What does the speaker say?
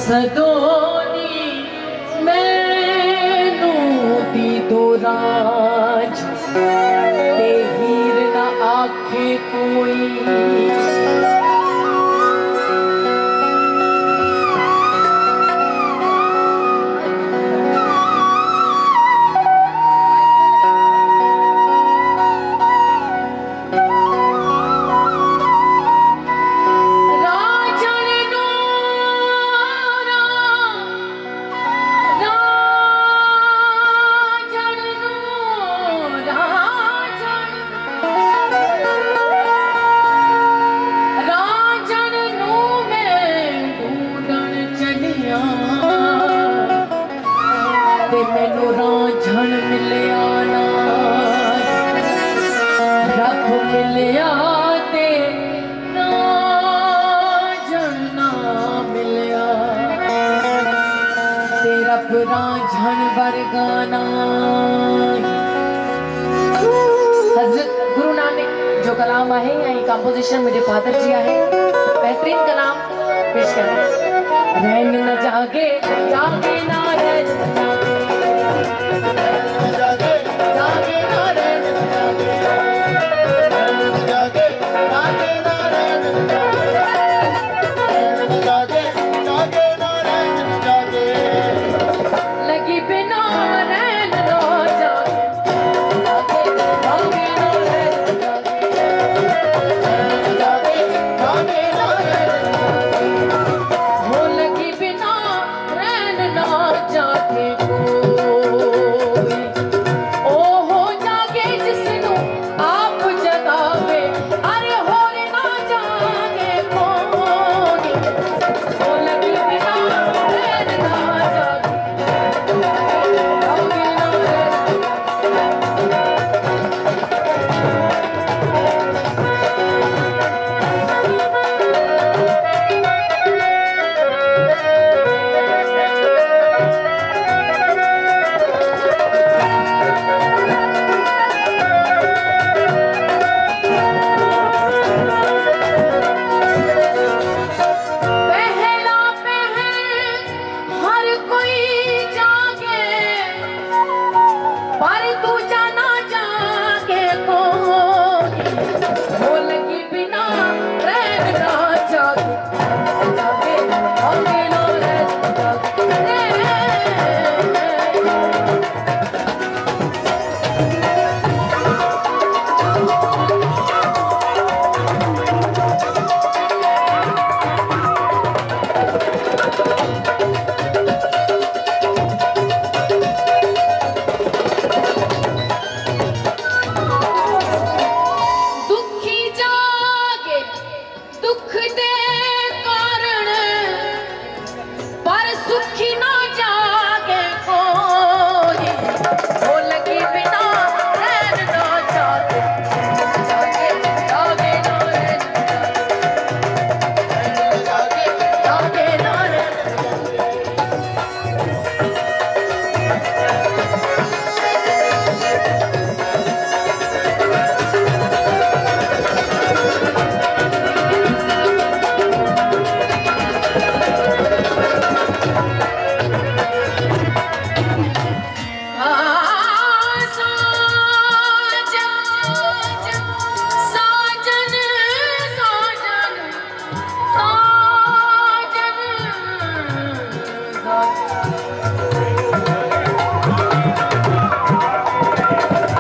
सदोनी मैनू दी दो राज ते हीर ना आखे कोई। मैनू रांझण मिलिया ना रब मिलिया ते रांझण ना मिलिया ते रब रांझण वर्गा ना। हजरत गुरु नानक जो कलाम है यही कंपोजिशन मेरे फादर जी है, बेहतरीन कलाम पेश कर रैन न जागे जागे ना रैन जागे जागे ना रैन जागे जागे जागे ना रैन जागे जागे ना रैन जागे लगी बिना रैन ना जागे जागे जागे ना रैन जागे जागे ना रैन हो लगी बिना रैन ना जागे कोई ओ हो जागे जिसनू आप जगावे अरे होर ना जागे कोई हो लगी बिना रैन ना जागे जागे ना रैन पहला पहर हर कोई जागे पर दूजा ना जागे कोई हो लगी बिना रैन ना जागे जागे जागे ना रैन जागे दुखी जागे दुख दे कारण पर सुखी ना जागे कोई हो लगी बिना रैन ना जागे जागे जागे ना रैन जागे जागे ना रैन साजन साजन साजन साजन